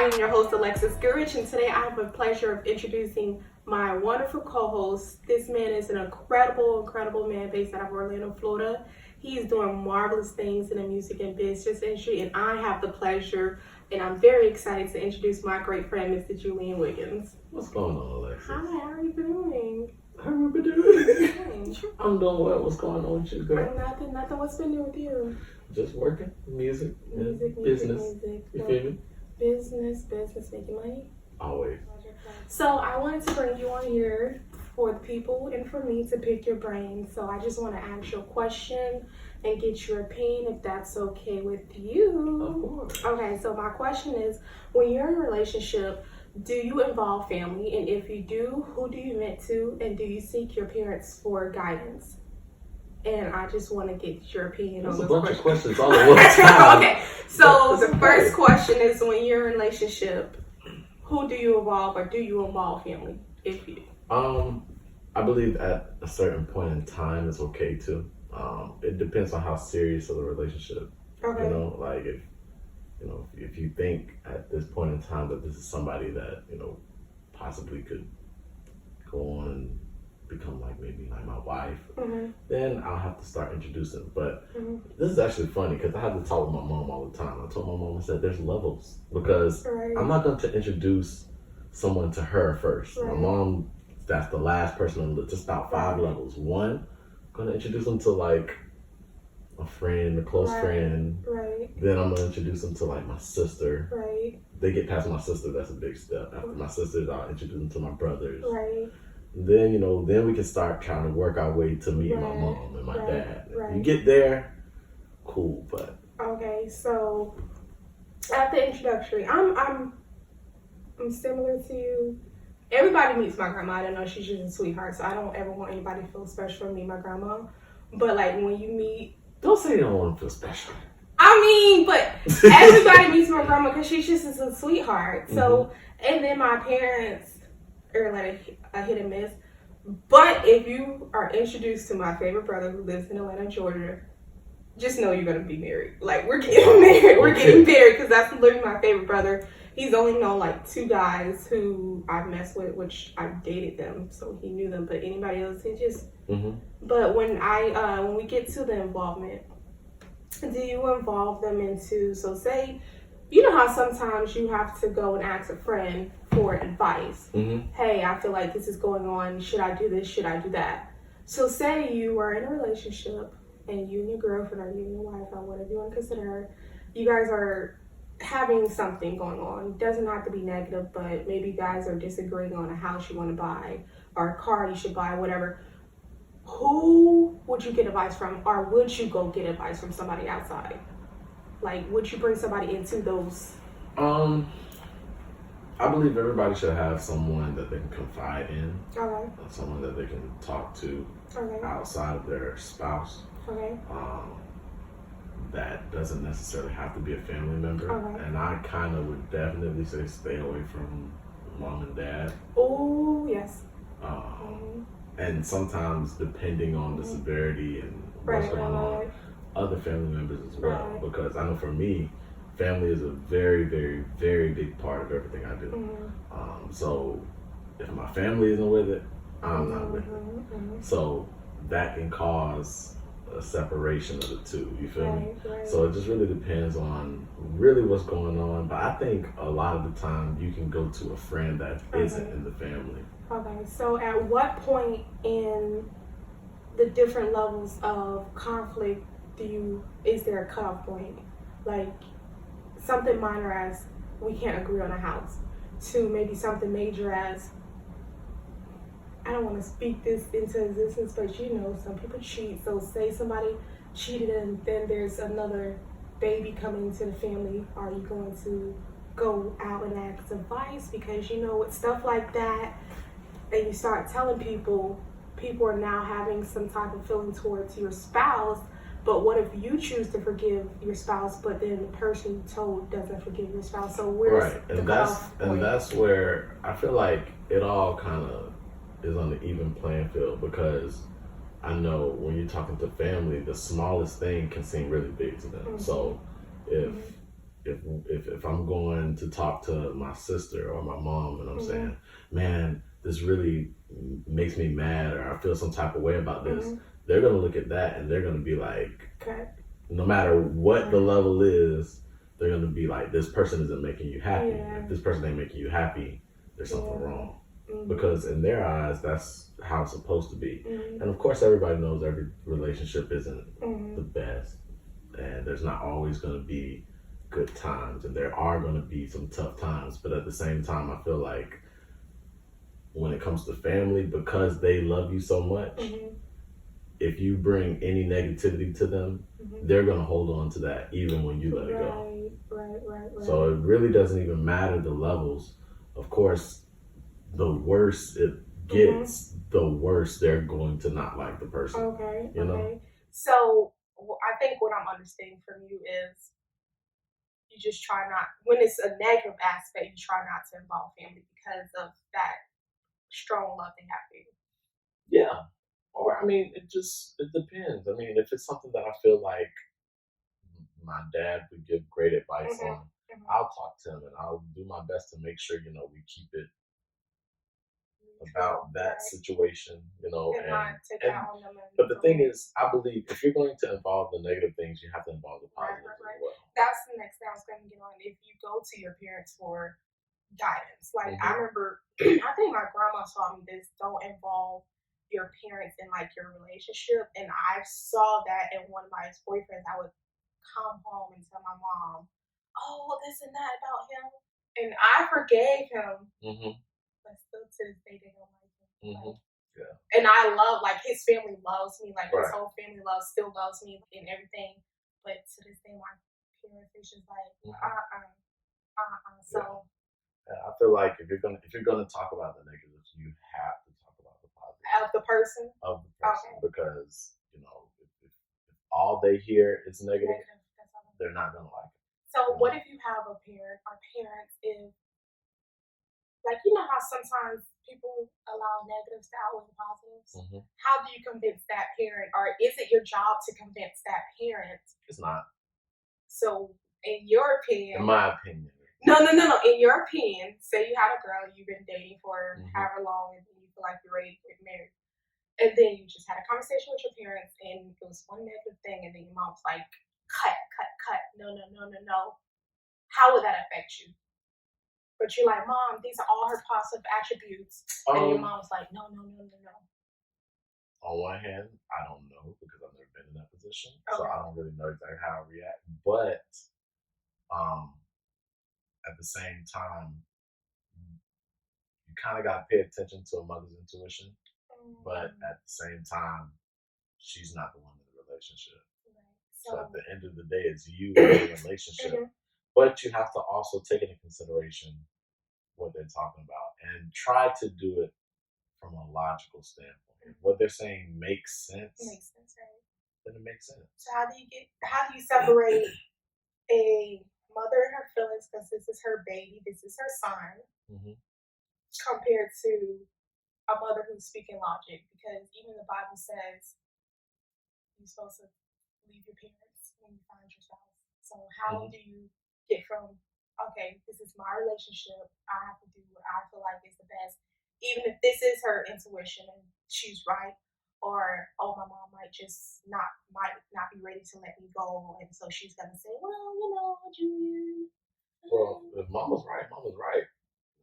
I am your host, Alexis Gurich, and today I have the pleasure of introducing my wonderful co-host. This man is an incredible man based out of Orlando, Florida. He's doing marvelous things in the music and business industry, and I have the pleasure, and I'm very excited to introduce my great friend, Mr. Julian Wiggins. What's going on, Alexis? Hi, how are you doing? How are you doing? I'm doing well. What's going on with you, girl? Nothing. What's been new with you? Just working, music, Music. business. You feel me? Business, making money. Always. So I wanted to bring you on here for the people and for me to pick your brain. So I just want to ask you a question and get your opinion if that's okay with you. Of course. Okay, so my question is, when you're in a relationship, do you involve family? And if you do, who do you vent to? And do you seek your parents for guidance? And I just want to get your opinion on There's those a bunch questions. of questions all at one time. Okay, so the first question is, when you're in a relationship, who do you involve, or do you involve family? If you, I believe at a certain point in time it's okay to. It depends on how serious of the relationship. okay, You know, like if you think at this point in time that this is somebody that possibly could go on and become maybe like my wife, then I'll have to start introducing. But this is actually funny because I have to talk with my mom all the time. I told my mom, I said, there's levels, because right, I'm not going to introduce someone to her first. Right. My mom, that's the last person on the list, just about 5 levels. One, I'm going to introduce them to like a friend, a close friend. right, Then I'm going to introduce them to like my sister. right, They get past my sister, that's a big step. After my sisters, I'll introduce them to my brothers. right, Then, then we can start trying to work our way to meet my Right, mom and my right, dad. right. You get there, cool, but okay. So at the introductory, I'm similar to you. Everybody meets my grandma. I don't know, she's just a sweetheart, so I don't ever want anybody to feel special from me, my grandma. But like when you meet, don't say you don't want to feel special. I mean, but everybody meets my grandma because she's just a sweetheart. So, and then my parents are like a hit and miss. But if you are introduced to my favorite brother who lives in Atlanta, Georgia, just know you're going to be married. Like, we're getting married. We're getting married because that's literally my favorite brother. He's only known like 2 guys who I've messed with, which I dated them, so he knew them. But anybody else, he just... But when when we get to the involvement, do you involve them into, so say, you know how sometimes you have to go and ask a friend for advice. Hey, I feel like this is going on. Should I do this? Should I do that? So say you are in a relationship and you and your girlfriend or you and your wife or whatever you want to consider her, you guys are having something going on. It doesn't have to be negative, but maybe you guys are disagreeing on a house you want to buy or a car you should buy, whatever. Who would you get advice from, or would you go get advice from somebody outside? Like, would you bring somebody into those? I believe everybody should have someone that they can confide in. Okay. Someone that they can talk to Okay. outside of their spouse. Okay. That doesn't necessarily have to be a family member. Okay. And I kind of would definitely say stay away from mom and dad. Oh, yes. And sometimes, depending on the severity and what's going on, other family members as well. Right. Because I know for me, family is a very, very, very big part of everything I do. So if my family isn't with it, I'm not with it. So that can cause a separation of the two. You feel me? Right. So it just really depends on really what's going on. But I think a lot of the time you can go to a friend that isn't in the family. Okay, so at what point in the different levels of conflict is there a cutoff point? Like something minor as we can't agree on a house, to maybe something major as, I don't want to speak this into existence, but some people cheat. So say somebody cheated and then there's another baby coming into the family. Are you going to go out and ask advice? Because with stuff like that, and you start telling people are now having some type of feeling towards your spouse. But what if you choose to forgive your spouse, but then the person you told doesn't forgive your spouse? So where's the cutoff point? And that's where I feel like it all kind of is on the even playing field, because I know when you're talking to family, the smallest thing can seem really big to them. So if if I'm going to talk to my sister or my mom and I'm Mhm. saying, man, this really makes me mad or I feel some type of way about this, they're gonna look at that and they're gonna be like, Okay. no matter what the level is, they're gonna be like, this person isn't making you happy. Yeah. If this person ain't making you happy, there's something Yeah. wrong. Mhm. Because in their eyes, that's how it's supposed to be. Mhm. And of course, everybody knows every relationship isn't Mhm. the best, and there's not always going to be good times, and there are going to be some tough times. But at the same time, I feel like when it comes to family, because they love you so much, Mhm. if you bring any negativity to them, Mhm. they're going to hold on to that even when you let it go. Right. So it really doesn't even matter the levels. Of course, the worse it gets, the worse they're going to not like the person. Okay. You know? Okay. So I think what I'm understanding from you is you just try not, when it's a negative aspect, you try not to involve family because of that strong love they have for you. Yeah. Or I mean, it depends. I mean, if it's something that I feel like my dad would give great advice Mhm. on, I'll talk to him and I'll do my best to make sure we keep it about that situation, And not take and out on them. but the thing is, I believe if you're going to involve the negative things, you have to involve the positives as well. That's the next thing I was going to get on. If you go to your parents for guidance, like I remember, I think my grandma taught me this: don't involve your parents in like your relationship. And I saw that in one of my ex boyfriends. I would come home and tell my mom, "Oh, this and that about him," and I forgave him, but still to this day they don't like him. Like, Yeah. and I love, like, his family loves me, like his Right. whole family still loves me and everything. But to this day, my parents is just like, So Yeah, I feel like if you're gonna talk about the negatives, you have to talk about the positives of the person, okay. Because if all they hear is negative, that's all. they're not gonna like it. So what if you have a parent or parents if, like, you know how sometimes people allow negatives to outweigh positives? How do you convince that parent, or is it your job to convince that parent? It's not. So, in your opinion, in my opinion, no. In your opinion, say you had a girl you've been dating for however long, and you feel like you're ready to get married, and then you just had a conversation with your parents, and it was one negative thing, and then your mom's like, "Cut, no." How would that affect you? But you're like, "Mom, these are all her positive attributes," and your mom's like, "No." On one hand, I don't know because I've never been in that position, so I don't really know exactly how I react. But at the same time, you kind of got to pay attention to a mother's intuition. But at the same time, she's not the one in the relationship. So at the end of the day, it's you in the relationship. But you have to also take into consideration what they're talking about and try to do it from a logical standpoint. If what they're saying makes sense, right? Then it makes sense. So how do you separate a mother and her feelings, because this is her baby, this is her son, compared to a mother who's speaking logic? Because even the Bible says you're supposed to leave your parents when you find your spouse. So how do you get from, okay, this is my relationship, I have to do what I feel like is the best, even if this is her intuition and she's right, or oh, my mom might not be ready to let me go, and so she's gonna say, well, Julian. Well, if mama's right, mama's right.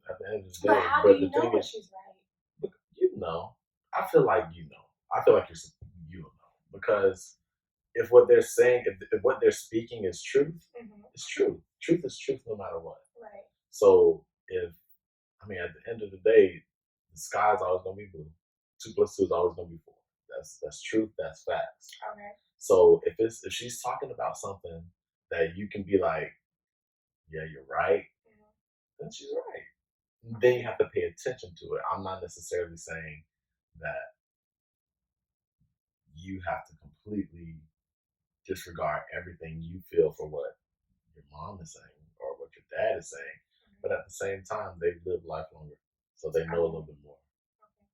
At the end of the day, But how do you know when she's right? I feel like I feel like you know because if what they're saying, if what they're speaking is truth, it's truth. Truth is truth no matter what. Right. So at the end of the day, the sky's always gonna be blue. 2 plus 2 is always gonna be 4. That's truth. That's facts. Okay. So if she's talking about something that you can be like, yeah, you're right, then she's right. Then you have to pay attention to it. I'm not necessarily saying that you have to completely disregard everything you feel for what your mom is saying or what your dad is saying. But at the same time, they've lived life longer, so they know a little bit more. Okay.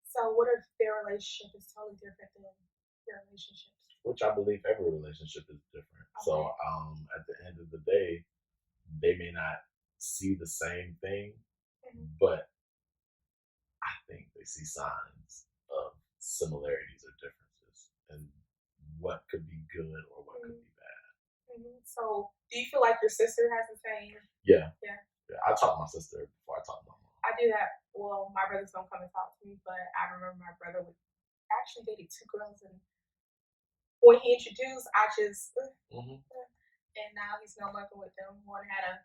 So what if their relationship is totally different than your relationships? Which I believe every relationship is different. Okay. So at the end of the day, they may not see the same thing, Mhm. but I think they see signs of similarities or differences and what could be good or what could Mhm. be bad. So, do you feel like your sister has the same? Yeah. Yeah. Yeah. I taught my sister before I taught my mom. I do that. Well, my brothers don't come and talk to me, but I remember my brother would actually dated two girls, and when he introduced, I just Hmm. and now he's no longer with them. One had a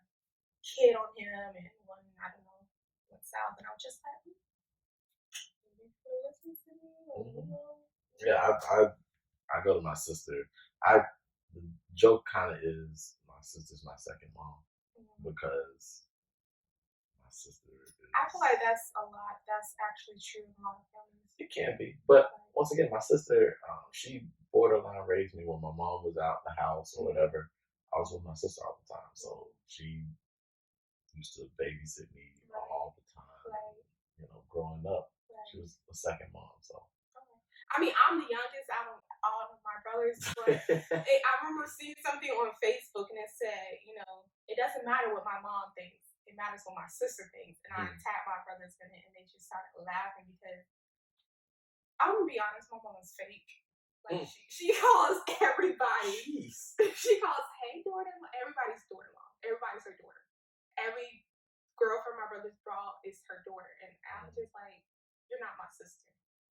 kid on him, and one I don't know went south, and I was just like, "You still listen to me?" Or, Hmm. Yeah, I go to my sister. I The joke kind of is my sister's my second mom Mhm. because my sister I feel is. like that's a lot. That's actually true in a lot of families. It can be, but Like, once again, my sister, she borderline raised me when my mom was out the house or mhm, whatever. I was with my sister all the time, so she used to babysit me right, all the time. right, Growing up, she right. was a second mom, so. Okay. I mean, I'm the youngest out of all of my brothers, but I remember seeing something on Facebook and it said, it doesn't matter what my mom thinks. It matters what my sister thinks. And I Mm. tagged my brothers in it and they just started laughing because I'm gonna be honest, my mom is fake. Like Mm. she calls everybody. Jeez. She calls, hey daughter, everybody's daughter-in-law. Everybody's her daughter. Every girlfriend my brothers brought is her daughter. And I'm just like, you're not my sister.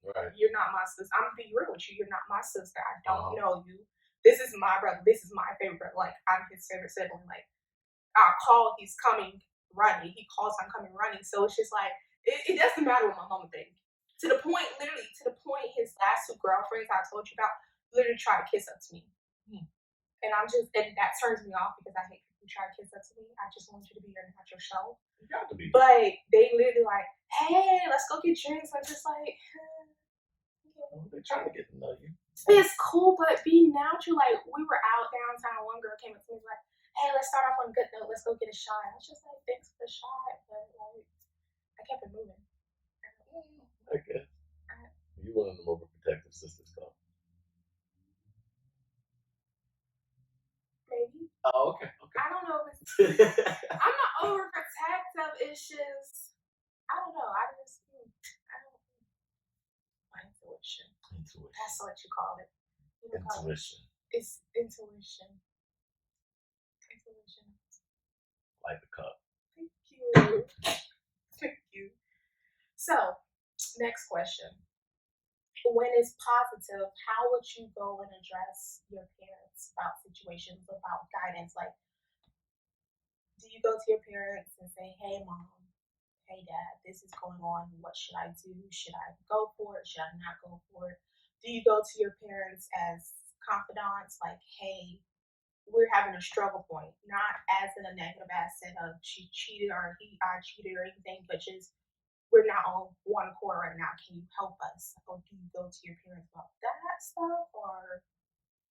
Right. You're not my sister. I'm gonna be real with you. You're not my sister. I don't Uh-huh. know you. This is my brother. This is my favorite brother. Like I'm his favorite sibling. Like I call, he's coming running. He calls, I'm coming running. So it's just like it doesn't matter what my mama thinks. To the point, literally, to the point, his last two girlfriends I told you about literally try to kiss up to me, Hmm. and that turns me off because I hate people who try to kiss up to me. I just want you to be your natural self. You got to be. But they literally like, hey, let's go get drinks. I'm just like, They're trying to get to know you. it's cool, but be natural. Like we were out downtown. One girl came up to me like, "Hey, let's start off on a good note. Let's go get a shot." I was just like, "Thanks for the shot," but like, I kept it moving. I guess. You one of them overprotective sisters, though. Maybe Oh, okay. I don't know if it's. Okay. I'm not overprotective. It's just I don't know. I don't. My intuition. Intuition. That's what you call it. You don't call it. Intuition. It's intuition. Intuition. Like the cup. Thank you. Thank you. So, next question. When it's positive, how would you go and address your parents about situations, about guidance? Like, do you go to your parents and say, hey, mom, hey, dad, this is going on. What should I do? Should I go for it? Should I not go for it? Do you go to your parents as confidants, like, hey, we're having a struggle point, not as in a negative aspect of she cheated or I cheated or anything, but just we're not on one accord right now. Can you help us? Or do you go to your parents about that stuff? Or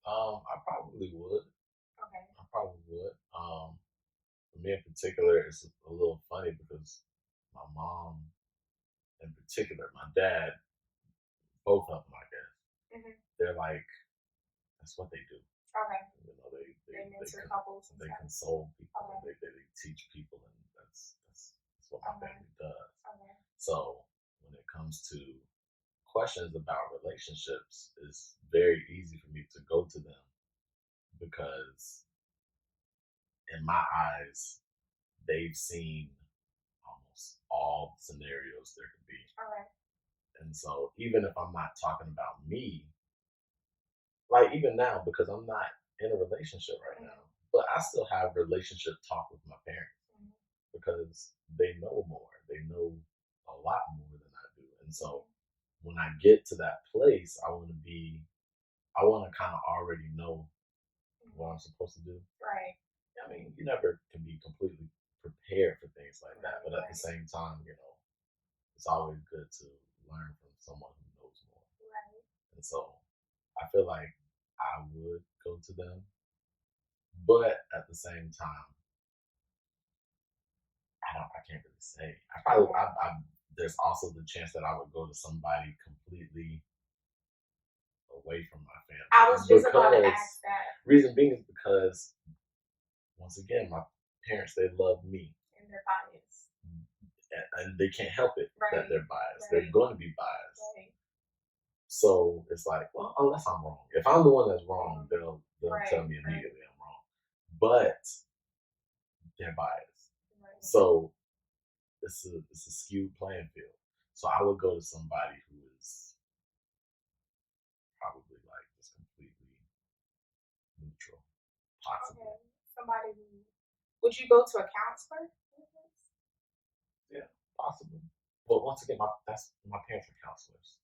I probably would. okay, I probably would. For me in particular, it's a little funny because my mom, in particular, my dad, both of them, I guess, hmm they're like, that's what they do. okay, They mentor couples and they stuff. console people and Okay, they teach people, and that's what my okay, family does. okay, So when it comes to questions about relationships, it's very easy for me to go to them because in my eyes, they've seen almost all scenarios there could be. okay, And so even if I'm not talking about me, like even now, because I'm not in a relationship right now, but I still have relationship talk with my parents mhm, because they know more. They know a lot more than I do. And mhm, so when I get to that place, I want to kind of already know mhm. what I'm supposed to do. Right, I mean, you never can be completely prepared for things like that, right, but at the right, same time, it's always good to learn from someone who knows more. right. And so I feel like I would go to them, but at the same time, I can't really say. There's also the chance that I would go to somebody completely away from my I family was just about to because ask that. reason being is because once again, parents, they love me. And they're biased. And they can't help it that Right. they're biased. Right. They're going to be biased. Right. So it's like, well, unless I'm wrong. If I'm the one that's wrong, they'll Right, tell me right. immediately I'm wrong. But they're biased. Right. So it's a skewed playing field. So I would go to somebody who is probably like just completely neutral, possibly. Okay. Somebody who would you go to a counselor? Yeah, possibly. But once again, my parents are counselors.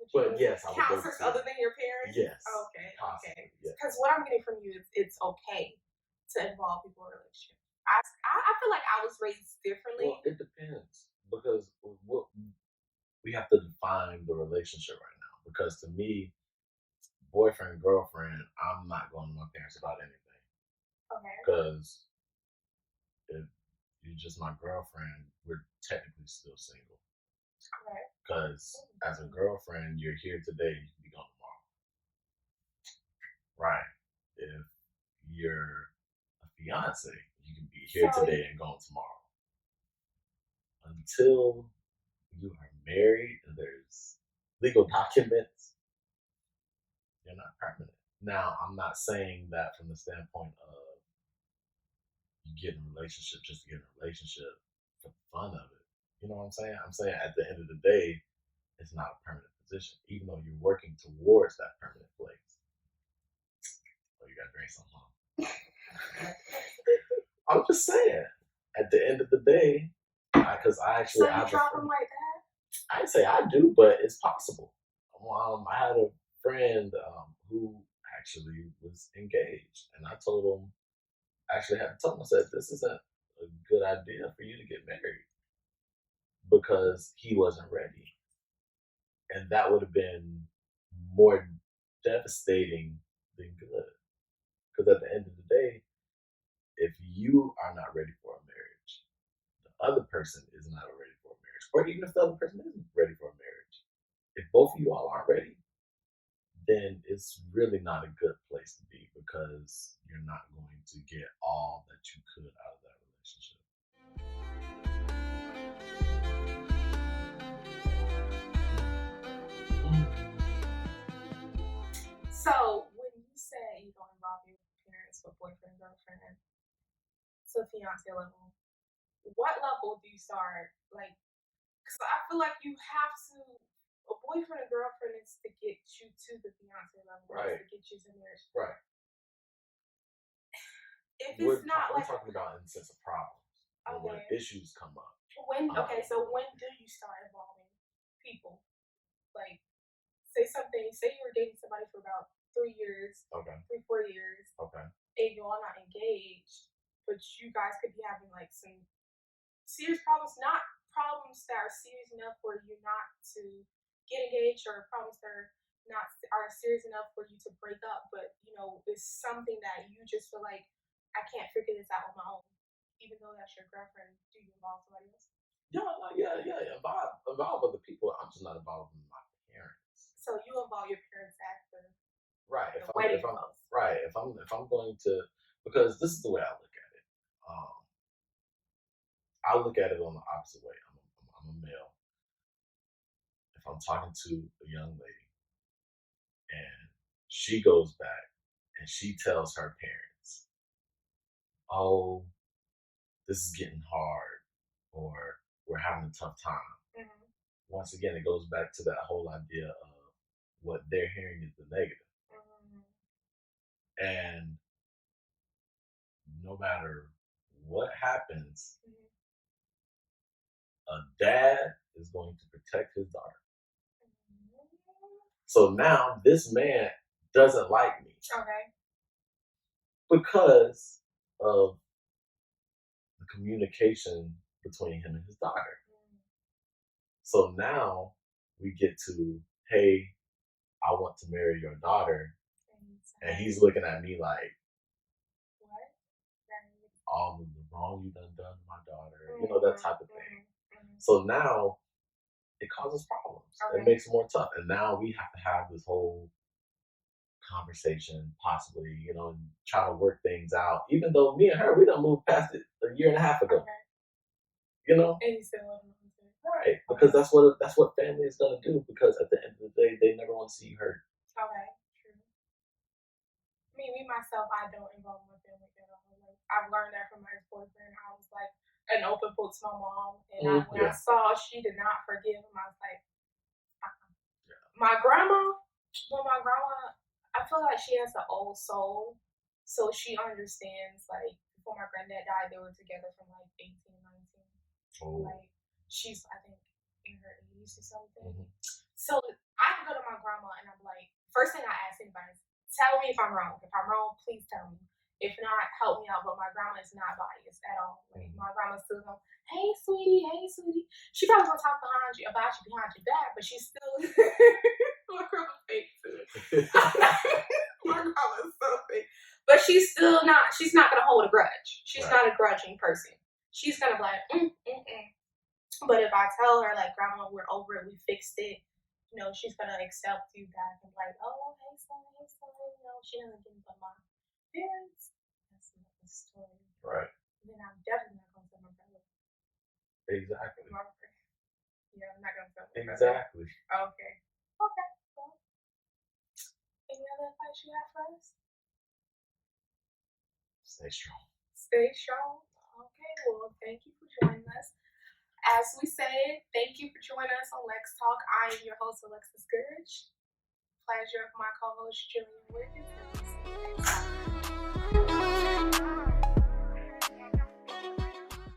Would you But go to yes, I would go counselors to other than your parents? Yes. Okay. Possibly. Okay. Yes. Because what I'm getting from you is it's okay to involve people in a relationship. I feel like I was raised differently. Well, it depends because what we have to define the relationship right now. Because to me, boyfriend, girlfriend, I'm not going to my parents about anything. Okay. Because if you're just my girlfriend, we're technically still single. Okay. Because as a girlfriend, you're here today, you can be gone tomorrow. Right. If you're a fiance, you can be here today and gone tomorrow. Until you are married and there's legal documents, you're not permanent. Now, I'm not saying that from the standpoint of you get in a relationship just to get in a relationship for the fun of it. You know what I'm saying? I'm saying at the end of the day, it's not a permanent position, even though you're working towards that permanent place. Oh, you gotta drink something, huh? I'm just saying, at the end of the day, because I actually so you drop them like that? I'd say I do, but it's possible. I had a friend who actually was engaged, and I told him, actually had to tell him, I said, this isn't a good idea for you to get married because he wasn't ready. And that would have been more devastating than good. Because at the end of the day, if you are not ready for a marriage, the other person is not ready for a marriage, or even if the other person isn't ready for a marriage, if both of you all aren't ready, then it's really not a good place to be because you're not going to get all that you could out of that relationship. So when you say you don't involve your parents with boyfriend, girlfriend to fiance level, what level do you start? Like, because I feel like you have to. A boyfriend and girlfriend is to get you to the fiance level, Right. to get you to marriage. Right. If it's we're talking about in the sense of problems. Okay. When issues come up. So when do you start involving people? Like, say you were dating somebody for about 3 years, Okay. 4 years, Okay. and you're all not engaged, but you guys could be having like some serious problems, not problems that are serious enough for you not to get engaged, or problems that are serious enough for you to break up, but it's something that you just feel like I can't figure this out on my own, even though that's your girlfriend. Do you involve somebody else? Yeah. Involve other people. I'm just not involved with my parents. So you involve your parents after Right. the wedding close. Right. If I'm going to, because this is the way I look at it. I look at it on the opposite way. I'm a male. If I'm talking to a young lady and she goes back and she tells her parents, "Oh, this is getting hard," or "We're having a tough time." Mm-hmm. Once again, it goes back to that whole idea of what they're hearing is the negative. Mm-hmm. And no matter what happens, a dad is going to protect his daughter. So now this man doesn't like me. Okay. Because of the communication between him and his daughter. So now we get to, hey, I want to marry your daughter. And he's looking at me like, what? All of the wrong you done to my daughter, that type of thing. Mm-hmm. So now it causes problems. Okay. It makes it more tough. And now we have to have this whole conversation, possibly, and try to work things out. Even though me and her, we don't move past it a year and a half ago. Okay. You know, And you still holding on to it. right? Because that's what family is gonna do. Because at the end of the day, they never want to see you hurt. Okay, true. Me myself, I don't involve my family at all. Like, I've learned that from my ex-boyfriend. I was like an open book to my mom, and when I saw she did not forgive him, I was like, my grandma. Well, my grandma, I feel like she has an old soul, so she understands. Like before my granddad died, they were together from like 18, 19. Oh. Like she's, I think, in her 80s or something. Mhm. So I can go to my grandma and I'm like, first thing I ask anybody is, tell me if I'm wrong. If I'm wrong, please tell me. If not, help me out. But my grandma is not biased at all. Like my grandma's still going, hey sweetie, hey sweetie. She probably gonna talk behind you about you behind your back, but she's still my grandma's fake too. My grandma's so fake. But she's still not, she's not gonna hold a grudge. She's not a grudging person. She's gonna be like, But if I tell her, like, grandma, we're over it, we fixed it, you know, she's gonna accept you back and be like, oh, hey, son, you know, she doesn't give me but my parents. That's not the story. Right. And then I'm definitely not gonna tell my brother. Exactly. Yeah, I'm not gonna tell my brother. Exactly. Okay. Okay. Well, any other advice you have for us? Stay strong. Stay strong. Okay, well, thank you for joining us. As we said, thank you for joining us on Lex Talk. I am your host, Alexis Gurge. Pleasure of my co-host, Jillian Wiggins. And we'll see you next time.